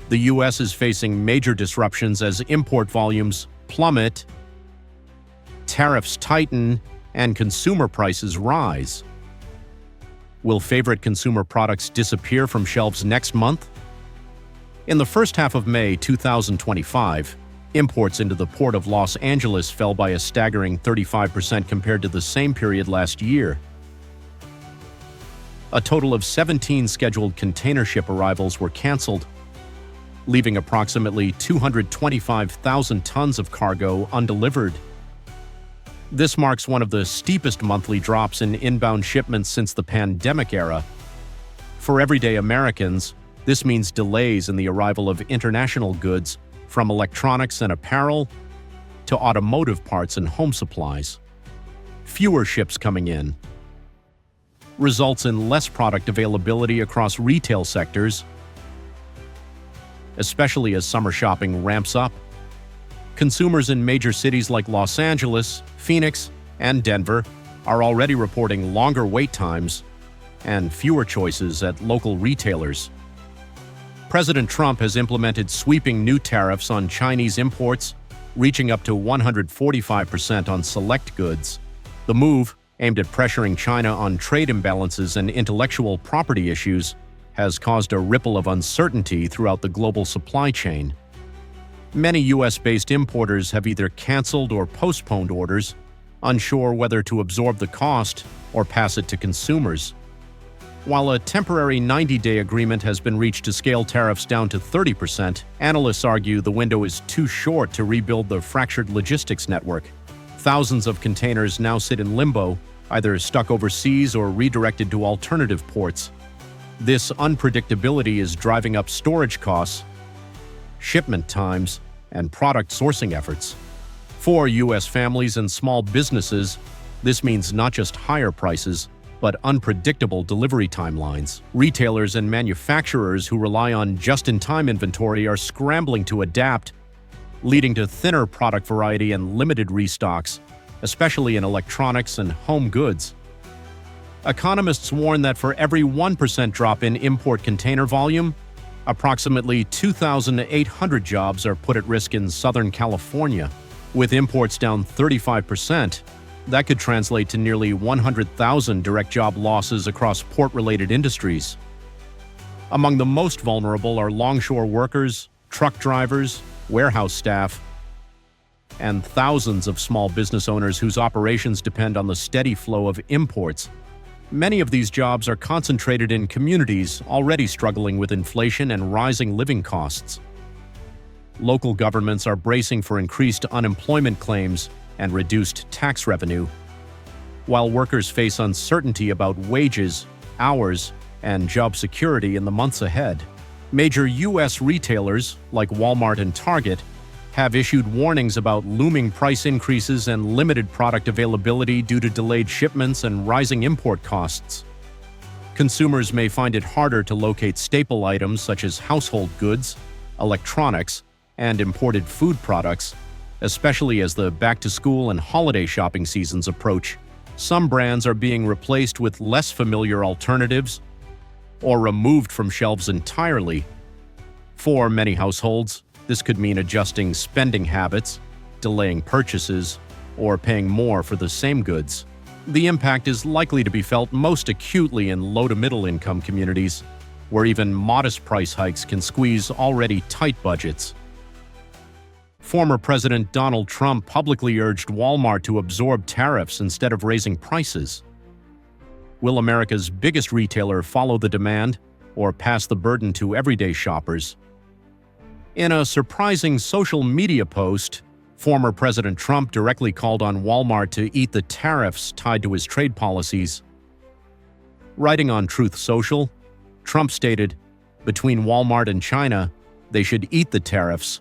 The U.S. is facing major disruptions as import volumes plummet, tariffs tighten, and consumer prices rise. Will favorite consumer products disappear from shelves next month? In the first half of May 2025, imports into the port of Los Angeles fell by a staggering 35% compared to the same period last year. A total of 17 scheduled container ship arrivals were canceled, leaving approximately 225,000 tons of cargo undelivered. This marks one of the steepest monthly drops in inbound shipments since the pandemic era. For everyday Americans, this means delays in the arrival of international goods, from electronics and apparel to automotive parts and home supplies. Fewer ships coming in results in less product availability across retail sectors, especially as summer shopping ramps up. Consumers in major cities like Los Angeles, Phoenix, and Denver are already reporting longer wait times and fewer choices at local retailers. President Trump has implemented sweeping new tariffs on Chinese imports, reaching up to 145% on select goods. The move, aimed at pressuring China on trade imbalances and intellectual property issues, has caused a ripple of uncertainty throughout the global supply chain. Many U.S.-based importers have either canceled or postponed orders, unsure whether to absorb the cost or pass it to consumers. While a temporary 90-day agreement has been reached to scale tariffs down to 30%, analysts argue the window is too short to rebuild the fractured logistics network. Thousands of containers now sit in limbo, either stuck overseas or redirected to alternative ports. This unpredictability is driving up storage costs, shipment times, and product sourcing efforts. For U.S. families and small businesses, this means not just higher prices, but unpredictable delivery timelines. Retailers and manufacturers who rely on just-in-time inventory are scrambling to adapt, leading to thinner product variety and limited restocks, especially in electronics and home goods. Economists warn that for every 1% drop in import container volume, approximately 2,800 jobs are put at risk in Southern California. With imports down 35%, that could translate to nearly 100,000 direct job losses across port-related industries. Among the most vulnerable are longshore workers, truck drivers, warehouse staff, and thousands of small business owners whose operations depend on the steady flow of imports. Many of these jobs are concentrated in communities already struggling with inflation and rising living costs. Local governments are bracing for increased unemployment claims and reduced tax revenue, while workers face uncertainty about wages, hours, and job security in the months ahead. Major U.S. retailers, like Walmart and Target, have issued warnings about looming price increases and limited product availability due to delayed shipments and rising import costs. Consumers may find it harder to locate staple items such as household goods, electronics, and imported food products, especially as the back-to-school and holiday shopping seasons approach. Some brands are being replaced with less familiar alternatives or removed from shelves entirely. For many households, this could mean adjusting spending habits, delaying purchases, or paying more for the same goods. The impact is likely to be felt most acutely in low to middle income communities, where even modest price hikes can squeeze already tight budgets. Former President Donald Trump publicly urged Walmart to absorb tariffs instead of raising prices. Will America's biggest retailer follow the demand or pass the burden to everyday shoppers? In a surprising social media post, former President Trump directly called on Walmart to eat the tariffs tied to his trade policies. Writing on Truth Social, Trump stated, "Between Walmart and China, they should eat the tariffs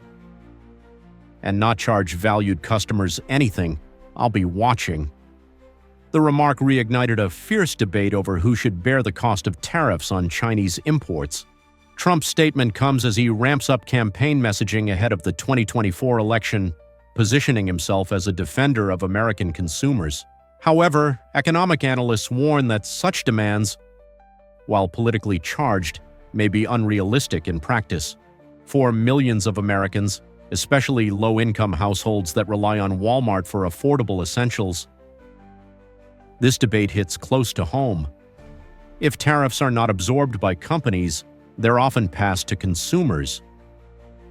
and not charge valued customers anything. I'll be watching." The remark reignited a fierce debate over who should bear the cost of tariffs on Chinese imports. Trump's statement comes as he ramps up campaign messaging ahead of the 2024 election, positioning himself as a defender of American consumers. However, economic analysts warn that such demands, while politically charged, may be unrealistic in practice. For millions of Americans, especially low-income households that rely on Walmart for affordable essentials, this debate hits close to home. If tariffs are not absorbed by companies, they're often passed to consumers.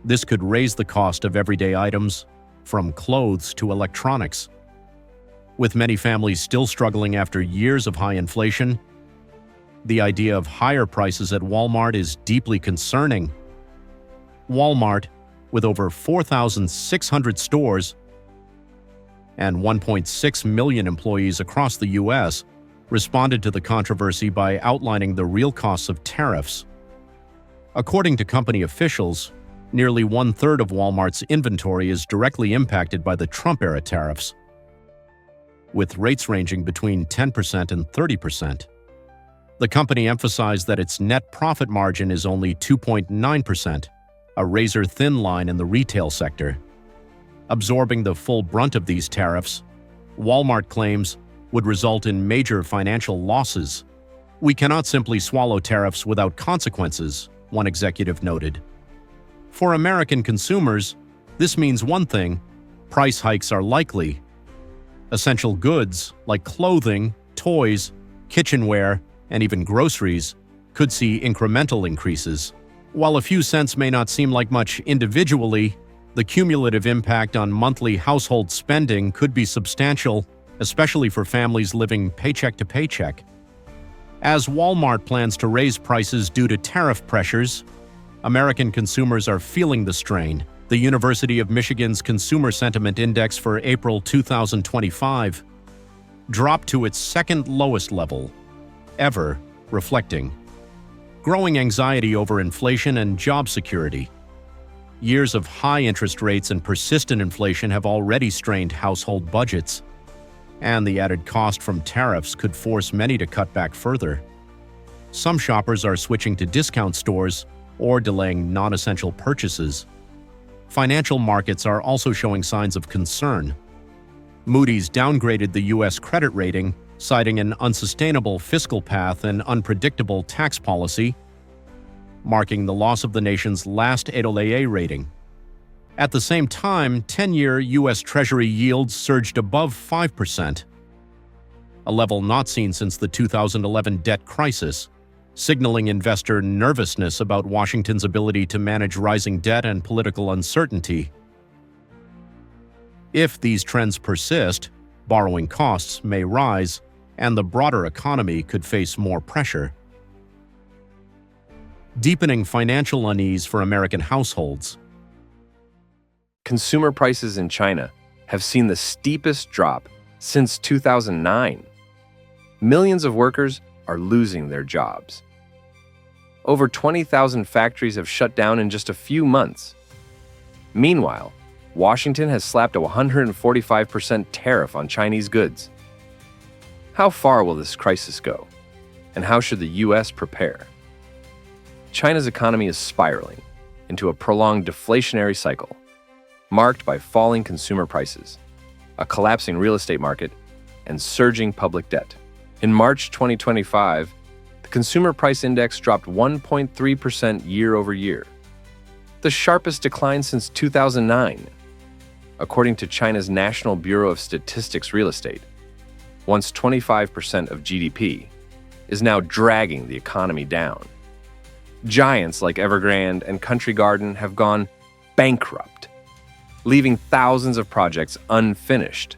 This could raise the cost of everyday items, from clothes to electronics. With many families still struggling after years of high inflation, the idea of higher prices at Walmart is deeply concerning. Walmart, with over 4,600 stores and 1.6 million employees across the U.S., responded to the controversy by outlining the real costs of tariffs. According to company officials, nearly one-third of Walmart's inventory is directly impacted by the Trump-era tariffs, with rates ranging between 10% and 30%. The company emphasized that its net profit margin is only 2.9%, a razor-thin line in the retail sector. Absorbing the full brunt of these tariffs, Walmart claims, would result in major financial losses. "We cannot simply swallow tariffs without consequences," one executive noted. For American consumers, this means one thing: price hikes are likely. Essential goods like clothing, toys, kitchenware, and even groceries could see incremental increases. While a few cents may not seem like much individually, the cumulative impact on monthly household spending could be substantial, especially for families living paycheck to paycheck. As Walmart plans to raise prices due to tariff pressures, American consumers are feeling the strain. The University of Michigan's Consumer Sentiment Index for April 2025 dropped to its second lowest level ever, reflecting growing anxiety over inflation and job security. Years of high interest rates and persistent inflation have already strained household budgets, and the added cost from tariffs could force many to cut back further. Some shoppers are switching to discount stores or delaying non-essential purchases. Financial markets are also showing signs of concern. Moody's downgraded the U.S. credit rating, citing an unsustainable fiscal path and unpredictable tax policy, marking the loss of the nation's last AA rating. At the same time, 10-year U.S. Treasury yields surged above 5%, a level not seen since the 2011 debt crisis, signaling investor nervousness about Washington's ability to manage rising debt and political uncertainty. If these trends persist, borrowing costs may rise, and the broader economy could face more pressure, deepening financial unease for American households. Consumer prices in China have seen the steepest drop since 2009. Millions of workers are losing their jobs. Over 20,000 factories have shut down in just a few months. Meanwhile, Washington has slapped a 145% tariff on Chinese goods. How far will this crisis go? And how should the U.S. prepare? China's economy is spiraling into a prolonged deflationary cycle, marked by falling consumer prices, a collapsing real estate market, and surging public debt. In March 2025, the Consumer Price Index dropped 1.3% year over year, the sharpest decline since 2009. According to China's National Bureau of Statistics real estate, once 25% of GDP, is now dragging the economy down. Giants like Evergrande and Country Garden have gone bankrupt, leaving thousands of projects unfinished.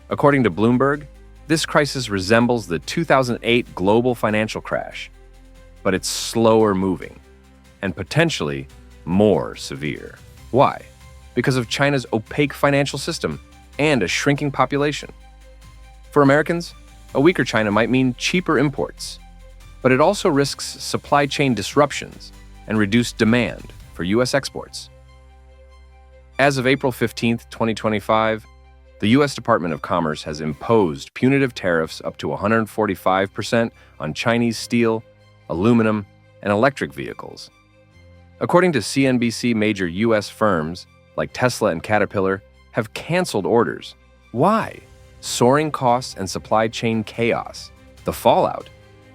According to Bloomberg, this crisis resembles the 2008 global financial crash, but it's slower moving and potentially more severe. Why? Because of China's opaque financial system and a shrinking population. For Americans, a weaker China might mean cheaper imports, but it also risks supply chain disruptions and reduced demand for U.S. exports. As of April 15, 2025, the U.S. Department of Commerce has imposed punitive tariffs up to 145% on Chinese steel, aluminum, and electric vehicles. According to CNBC, major U.S. firms like Tesla and Caterpillar have canceled orders. Why? Soaring costs and supply chain chaos. The fallout: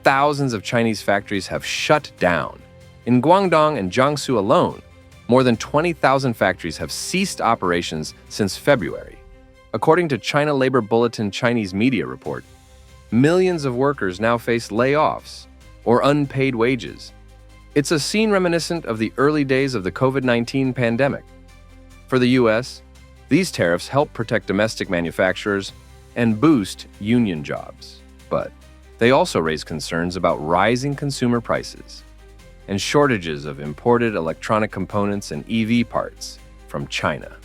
thousands of Chinese factories have shut down. In Guangdong and Jiangsu alone, More than 20,000 factories have ceased operations since February. According to China Labor Bulletin Chinese media report, millions of workers now face layoffs or unpaid wages. It's a scene reminiscent of the early days of the COVID-19 pandemic. For the U.S., these tariffs help protect domestic manufacturers and boost union jobs, but they also raise concerns about rising consumer prices and shortages of imported electronic components and EV parts from China.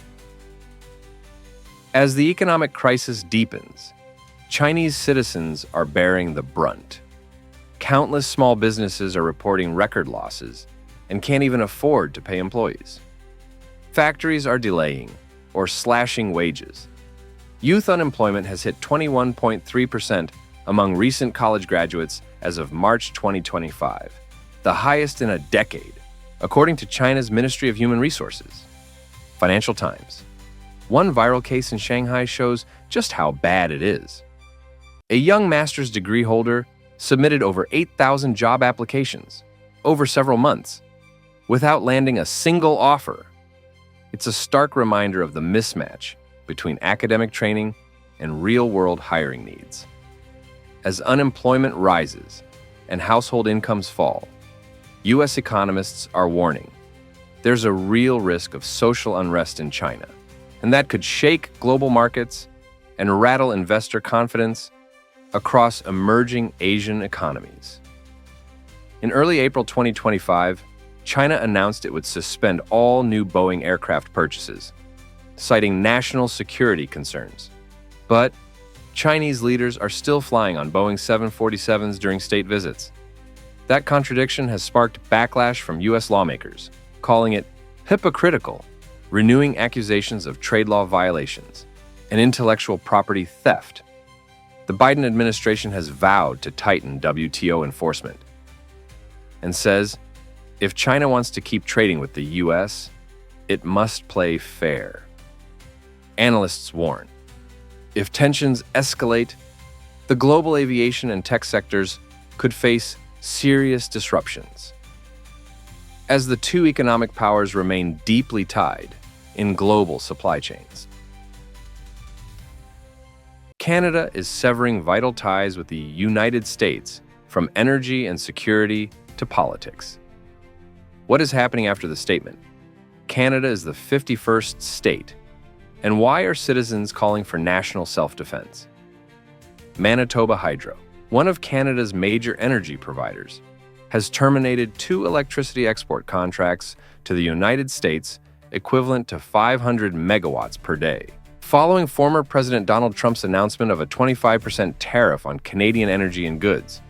As the economic crisis deepens, Chinese citizens are bearing the brunt. Countless small businesses are reporting record losses and can't even afford to pay employees. Factories are delaying or slashing wages. Youth unemployment has hit 21.3% among recent college graduates as of March 2025, the highest in a decade, according to China's Ministry of Human Resources. Financial Times. One viral case in Shanghai shows just how bad it is. A young master's degree holder submitted over 8,000 job applications over several months without landing a single offer. It's a stark reminder of the mismatch between academic training and real-world hiring needs. As unemployment rises and household incomes fall, U.S. economists are warning there's a real risk of social unrest in China, and that could shake global markets and rattle investor confidence across emerging Asian economies. In early April 2025, China announced it would suspend all new Boeing aircraft purchases, citing national security concerns. But Chinese leaders are still flying on Boeing 747s during state visits. That contradiction has sparked backlash from U.S. lawmakers, calling it hypocritical, renewing accusations of trade law violations and intellectual property theft. The Biden administration has vowed to tighten WTO enforcement and says if China wants to keep trading with the U.S., it must play fair. Analysts warn, if tensions escalate, the global aviation and tech sectors could face serious disruptions. As the two economic powers remain deeply tied in global supply chains. Canada is severing vital ties with the United States from energy and security to politics. What is happening after the statement? Canada is the 51st state. And why are citizens calling for national self-defense? Manitoba Hydro, one of Canada's major energy providers, has terminated 2 electricity export contracts to the United States equivalent to 500 megawatts per day. Following former President Donald Trump's announcement of a 25% tariff on Canadian energy and goods,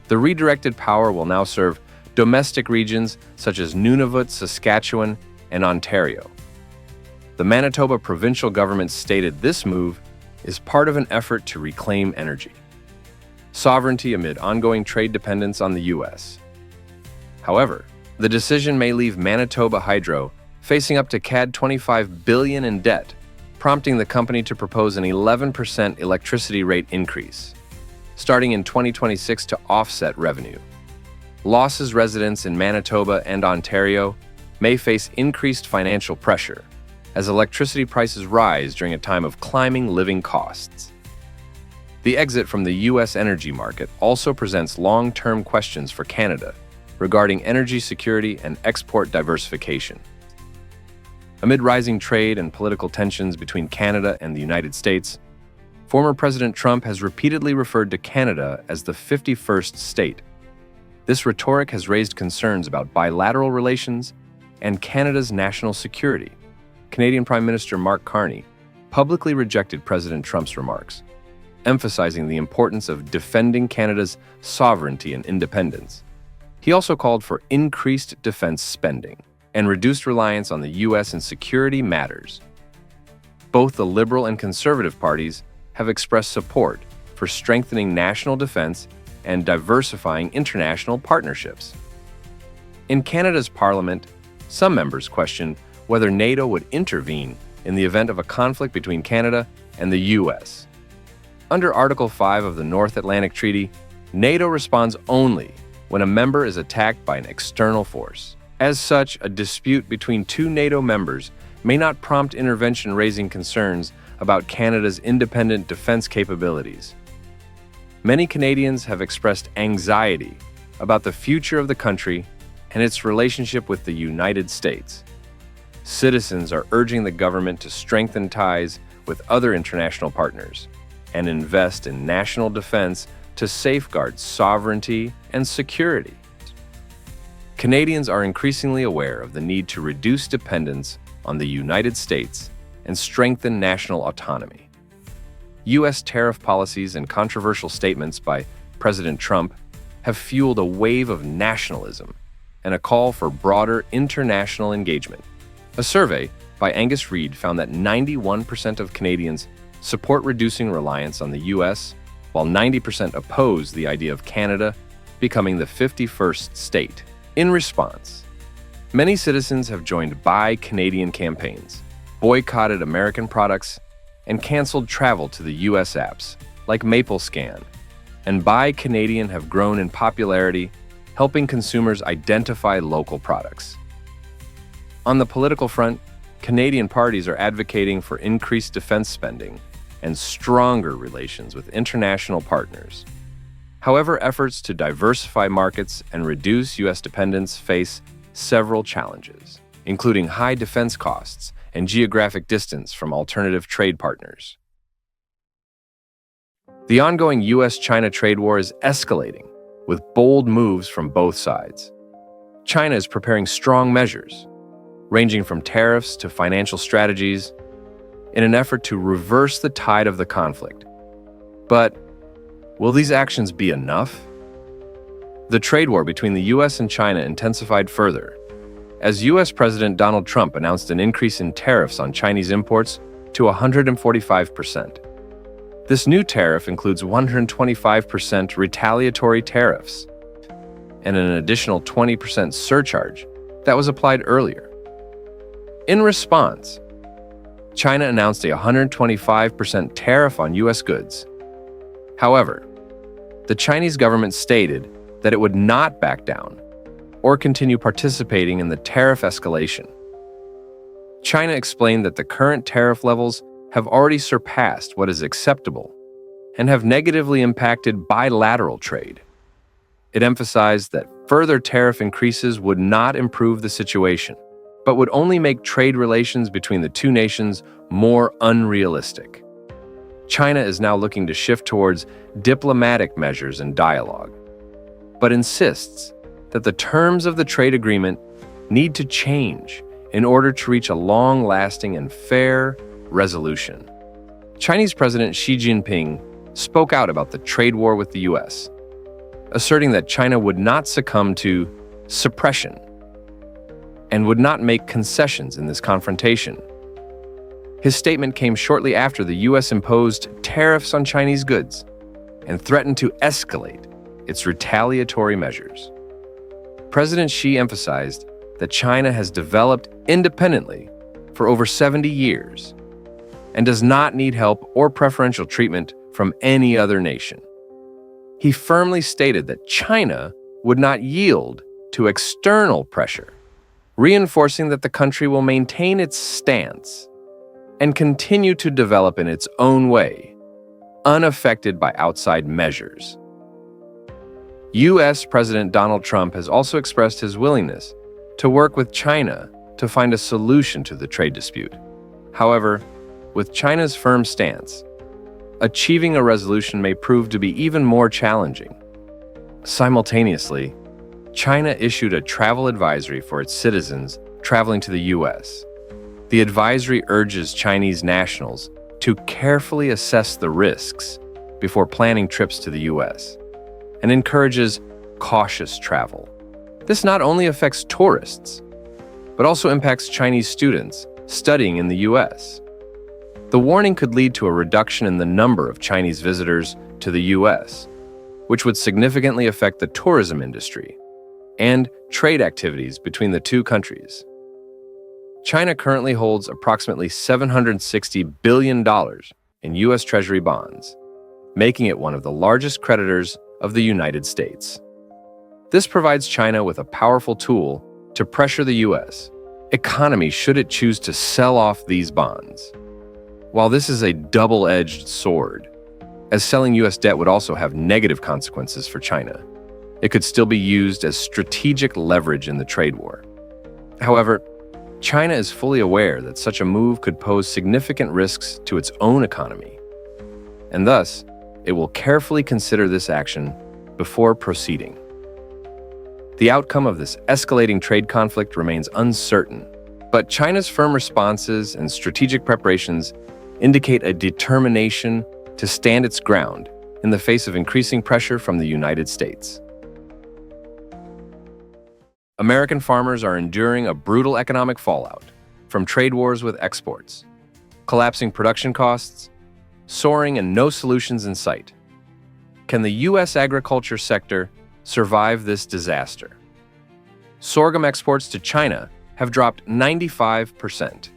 the redirected power will now serve domestic regions such as Nunavut, Saskatchewan, and Ontario. The Manitoba provincial government stated this move is part of an effort to reclaim energy sovereignty amid ongoing trade dependence on the U.S. However, the decision may leave Manitoba Hydro facing up to CAD $25 billion in debt, prompting the company to propose an 11% electricity rate increase, starting in 2026 to offset revenue. Losses residents in Manitoba and Ontario may face increased financial pressure as electricity prices rise during a time of climbing living costs. The exit from the U.S. energy market also presents long-term questions for Canada regarding energy security and export diversification. Amid rising trade and political tensions between Canada and the United States, former President Trump has repeatedly referred to Canada as the 51st state. This rhetoric has raised concerns about bilateral relations and Canada's national security. Canadian Prime Minister Mark Carney publicly rejected President Trump's remarks, emphasizing the importance of defending Canada's sovereignty and independence. He also called for increased defense spending and reduced reliance on the U.S. in security matters. Both the Liberal and Conservative parties have expressed support for strengthening national defense and diversifying international partnerships. In Canada's Parliament, some members question whether NATO would intervene in the event of a conflict between Canada and the U.S. Under Article 5 of the North Atlantic Treaty, NATO responds only when a member is attacked by an external force. As such, a dispute between two NATO members may not prompt intervention, raising concerns about Canada's independent defense capabilities. Many Canadians have expressed anxiety about the future of the country and its relationship with the United States. Citizens are urging the government to strengthen ties with other international partners and invest in national defense to safeguard sovereignty and security. Canadians are increasingly aware of the need to reduce dependence on the United States and strengthen national autonomy. U.S. tariff policies and controversial statements by President Trump have fueled a wave of nationalism and a call for broader international engagement. A survey by Angus Reid found that 91% of Canadians support reducing reliance on the U.S., while 90% oppose the idea of Canada becoming the 51st state. In response, many citizens have joined Buy Canadian campaigns, boycotted American products, and canceled travel to the U.S. apps like MapleScan. And Buy Canadian have grown in popularity, helping consumers identify local products. On the political front, Canadian parties are advocating for increased defense spending and stronger relations with international partners. However, efforts to diversify markets and reduce U.S. dependence face several challenges, including high defense costs and geographic distance from alternative trade partners. The ongoing U.S.-China trade war is escalating, with bold moves from both sides. China is preparing strong measures, ranging from tariffs to financial strategies, in an effort to reverse the tide of the conflict. But will these actions be enough? The trade war between the U.S. and China intensified further, as U.S. President Donald Trump announced an increase in tariffs on Chinese imports to 145%. This new tariff includes 125% retaliatory tariffs and an additional 20% surcharge that was applied earlier. In response, China announced a 125% tariff on U.S. goods. However, the Chinese government stated that it would not back down or continue participating in the tariff escalation. China explained that the current tariff levels have already surpassed what is acceptable and have negatively impacted bilateral trade. It emphasized that further tariff increases would not improve the situation, but would only make trade relations between the two nations more unrealistic. China is now looking to shift towards diplomatic measures and dialogue, but insists that the terms of the trade agreement need to change in order to reach a long-lasting and fair resolution. Chinese President Xi Jinping spoke out about the trade war with the U.S., asserting that China would not succumb to suppression and would not make concessions in this confrontation. His statement came shortly after the U.S. imposed tariffs on Chinese goods and threatened to escalate its retaliatory measures. President Xi emphasized that China has developed independently for over 70 years and does not need help or preferential treatment from any other nation. He firmly stated that China would not yield to external pressure, reinforcing that the country will maintain its stance and continue to develop in its own way, unaffected by outside measures. U.S. President Donald Trump has also expressed his willingness to work with China to find a solution to the trade dispute. However, with China's firm stance, achieving a resolution may prove to be even more challenging. Simultaneously, China issued a travel advisory for its citizens traveling to the U.S. The advisory urges Chinese nationals to carefully assess the risks before planning trips to the U.S. and encourages cautious travel. This not only affects tourists, but also impacts Chinese students studying in the U.S. The warning could lead to a reduction in the number of Chinese visitors to the U.S., which would significantly affect the tourism industry and trade activities between the two countries. China currently holds approximately $760 billion in U.S. Treasury bonds, making it one of the largest creditors of the United States. This provides China with a powerful tool to pressure the U.S. economy should it choose to sell off these bonds. While this is a double-edged sword, as selling U.S. debt would also have negative consequences for China, it could still be used as strategic leverage in the trade war. However, China is fully aware that such a move could pose significant risks to its own economy, and thus, it will carefully consider this action before proceeding. The outcome of this escalating trade conflict remains uncertain, but China's firm responses and strategic preparations indicate a determination to stand its ground in the face of increasing pressure from the United States. American farmers are enduring a brutal economic fallout from trade wars with exports, collapsing production costs, soaring and no solutions in sight. Can the U.S. agriculture sector survive this disaster? Sorghum exports to China have dropped 95%.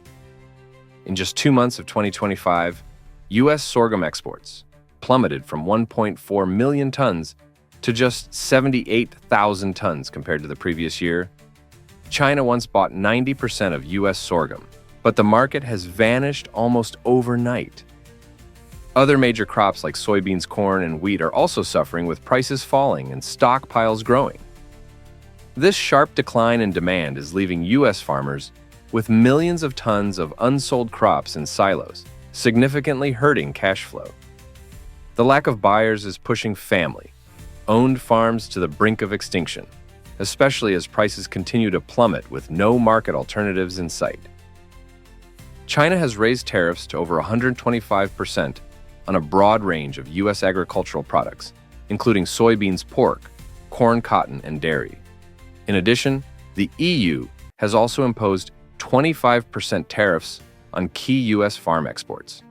In just 2 months of 2025, U.S. sorghum exports plummeted from 1.4 million tons to just 78,000 tons compared to the previous year. China once bought 90% of U.S. sorghum, but the market has vanished almost overnight. Other major crops like soybeans, corn, and wheat are also suffering, with prices falling and stockpiles growing. This sharp decline in demand is leaving U.S. farmers with millions of tons of unsold crops in silos, significantly hurting cash flow. The lack of buyers is pushing family-owned farms to the brink of extinction, especially as prices continue to plummet with no market alternatives in sight. China has raised tariffs to over 125% on a broad range of U.S. agricultural products, including soybeans, pork, corn, cotton, and dairy. In addition, the EU has also imposed 25% tariffs on key U.S. farm exports,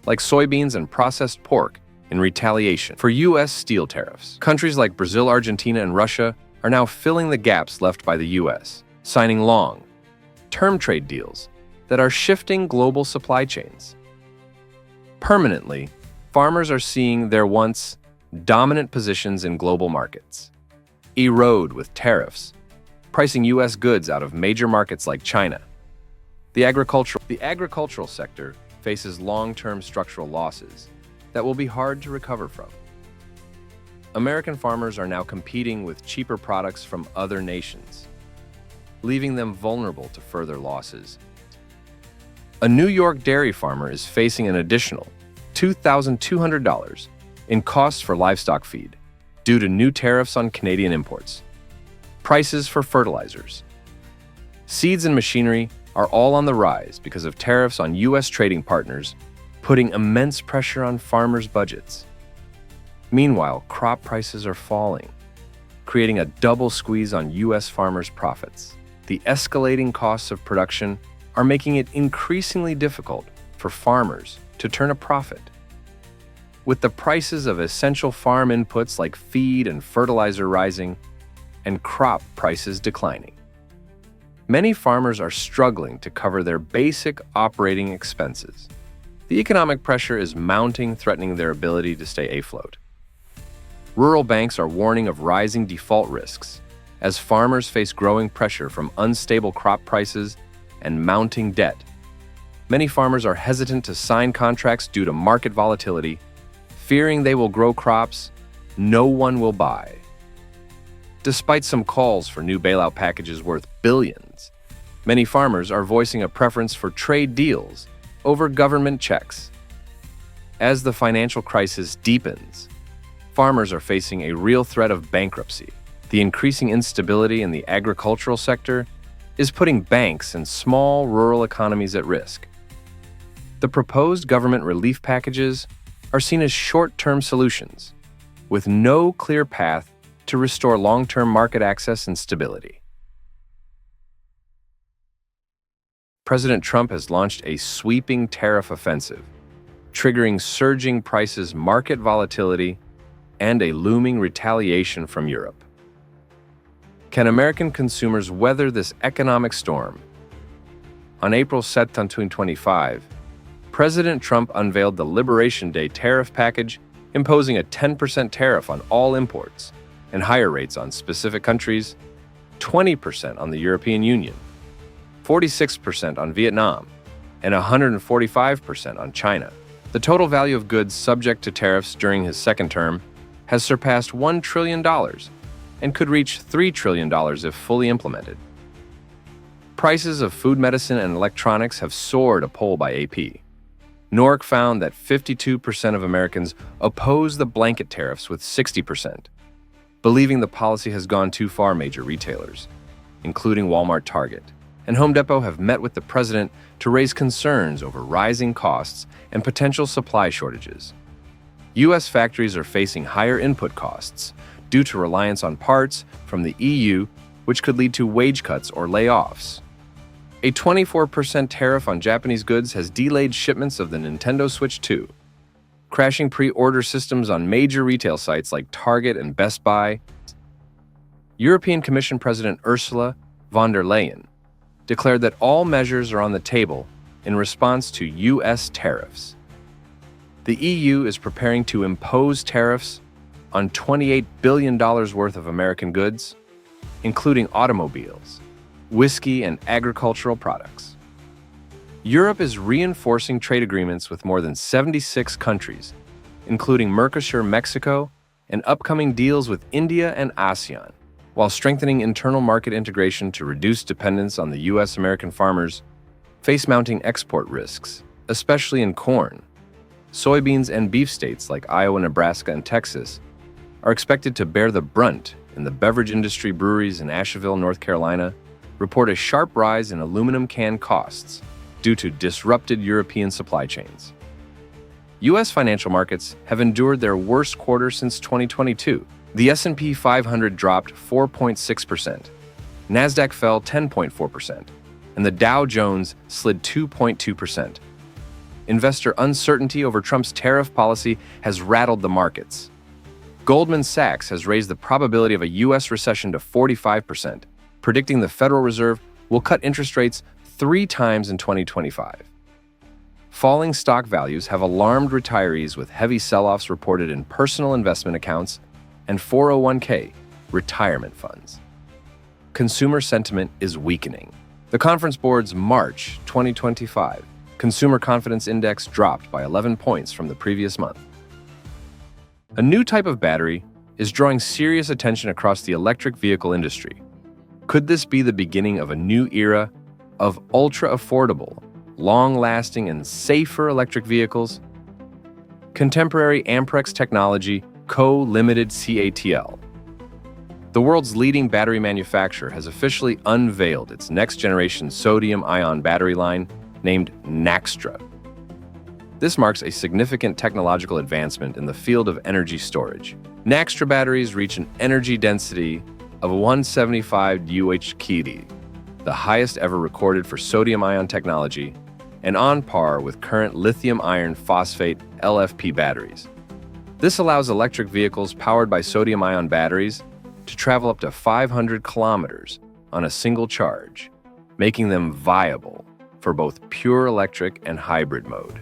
like soybeans and processed pork, in retaliation for U.S. steel tariffs. Countries like Brazil, Argentina, and Russia are now filling the gaps left by the U.S., signing long-term trade deals that are shifting global supply chains. Permanently, farmers are seeing their once dominant positions in global markets erode with tariffs, pricing U.S. goods out of major markets like China. The agricultural sector faces long-term structural losses that will be hard to recover from. American farmers are now competing with cheaper products from other nations, leaving them vulnerable to further losses. A New York dairy farmer is facing an additional $2,200 in costs for livestock feed due to new tariffs on Canadian imports. Prices for fertilizers, seeds, and machinery are all on the rise because of tariffs on U.S. trading partners, putting immense pressure on farmers' budgets. Meanwhile, crop prices are falling, creating a double squeeze on U.S. farmers' profits. The escalating costs of production are making it increasingly difficult for farmers to turn a profit. With the prices of essential farm inputs like feed and fertilizer rising, and crop prices declining, many farmers are struggling to cover their basic operating expenses. The economic pressure is mounting, threatening their ability to stay afloat. Rural banks are warning of rising default risks as farmers face growing pressure from unstable crop prices and mounting debt. Many farmers are hesitant to sign contracts due to market volatility, fearing they will grow crops no one will buy. Despite some calls for new bailout packages worth billions, many farmers are voicing a preference for trade deals over government checks. As the financial crisis deepens, farmers are facing a real threat of bankruptcy. The increasing instability in the agricultural sector is putting banks and small rural economies at risk. The proposed government relief packages are seen as short-term solutions, with no clear path to restore long-term market access and stability. President Trump has launched a sweeping tariff offensive, triggering surging prices, market volatility, and a looming retaliation from Europe. Can American consumers weather this economic storm? On April 7, 2025, President Trump unveiled the Liberation Day tariff package, imposing a 10% tariff on all imports and higher rates on specific countries. 20% on the European Union, 46% on Vietnam, and 145% on China. The total value of goods subject to tariffs during his second term has surpassed $1 trillion and could reach $3 trillion if fully implemented. Prices of food, medicine, and electronics have soared, a poll by AP. NORC found that 52% of Americans oppose the blanket tariffs, with 60% believing the policy has gone too far. Major retailers, including Walmart, Target, and Home Depot, have met with the president to raise concerns over rising costs and potential supply shortages. U.S. factories are facing higher input costs due to reliance on parts from the EU, which could lead to wage cuts or layoffs. A 24% tariff on Japanese goods has delayed shipments of the Nintendo Switch 2, crashing pre-order systems on major retail sites like Target and Best Buy. European Commission President Ursula von der Leyen declared that all measures are on the table in response to U.S. tariffs. The EU is preparing to impose tariffs on $28 billion worth of American goods, including automobiles, whiskey, and agricultural products. Europe is reinforcing trade agreements with more than 76 countries, including Mercosur, Mexico, and upcoming deals with India and ASEAN, while strengthening internal market integration to reduce dependence on the U.S. American farmers face mounting export risks, especially in corn. Soybeans and beef states like Iowa, Nebraska, and Texas are expected to bear the brunt. In the beverage industry, breweries in Asheville, North Carolina, report a sharp rise in aluminum can costs due to disrupted European supply chains. U.S. financial markets have endured their worst quarter since 2022. The S&P 500 dropped 4.6%, NASDAQ fell 10.4%, and the Dow Jones slid 2.2%. Investor uncertainty over Trump's tariff policy has rattled the markets. Goldman Sachs has raised the probability of a U.S. recession to 45%, predicting the Federal Reserve will cut interest rates 3 times in 2025. Falling stock values have alarmed retirees, with heavy sell-offs reported in personal investment accounts and 401k retirement funds. Consumer sentiment is weakening. The Conference Board's March 2025 Consumer Confidence Index dropped by 11 points from the previous month. A new type of battery is drawing serious attention across the electric vehicle industry. Could this be the beginning of a new era of ultra-affordable, long-lasting, and safer electric vehicles? Contemporary Amprex technology, Co-Limited CATL. The world's leading battery manufacturer has officially unveiled its next-generation sodium-ion battery line named Naxtra. This marks a significant technological advancement in the field of energy storage. Naxtra batteries reach an energy density of 175 UHkD, the highest ever recorded for sodium-ion technology, and on par with current lithium iron phosphate LFP batteries. This allows electric vehicles powered by sodium-ion batteries to travel up to 500 kilometers on a single charge, making them viable for both pure electric and hybrid mode.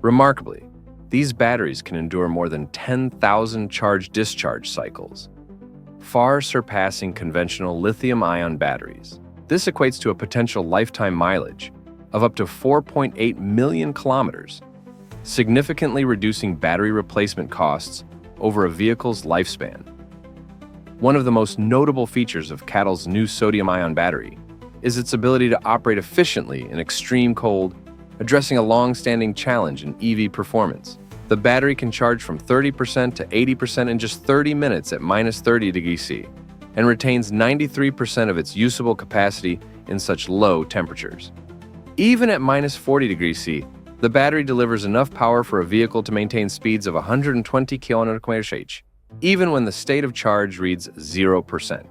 Remarkably, these batteries can endure more than 10,000 charge-discharge cycles, far surpassing conventional lithium-ion batteries. This equates to a potential lifetime mileage of up to 4.8 million kilometers, significantly reducing battery replacement costs over a vehicle's lifespan. One of the most notable features of CATL's new sodium-ion battery is its ability to operate efficiently in extreme cold, addressing a long-standing challenge in EV performance. The battery can charge from 30% to 80% in just 30 minutes at minus 30 degrees C, and retains 93% of its usable capacity in such low temperatures. Even at minus 40 degrees C, the battery delivers enough power for a vehicle to maintain speeds of 120 km/h, even when the state of charge reads 0%.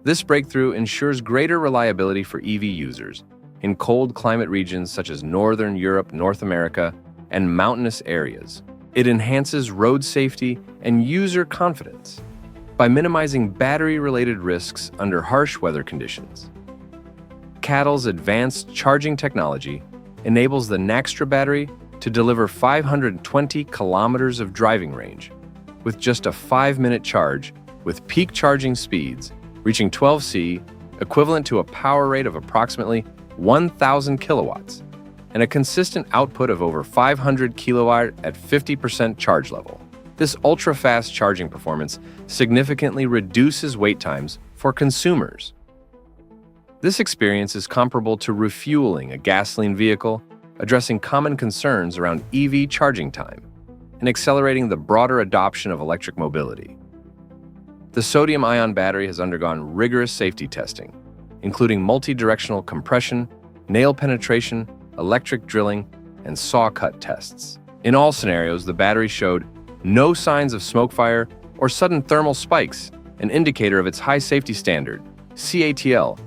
This breakthrough ensures greater reliability for EV users in cold climate regions such as Northern Europe, North America, and mountainous areas. It enhances road safety and user confidence by minimizing battery-related risks under harsh weather conditions. CATL's advanced charging technology enables the Naxtra battery to deliver 520 kilometers of driving range with just a 5-minute charge, with peak charging speeds reaching 12C, equivalent to a power rate of approximately 1,000 kilowatts, and a consistent output of over 500 kilowatt at 50% charge level. This ultra-fast charging performance significantly reduces wait times for consumers. This experience is comparable to refueling a gasoline vehicle, addressing common concerns around EV charging time, and accelerating the broader adoption of electric mobility. The sodium-ion battery has undergone rigorous safety testing, including multi-directional compression, nail penetration, electric drilling, and saw cut tests. In all scenarios, the battery showed no signs of smoke fire or sudden thermal spikes, an indicator of its high safety standard, CATL,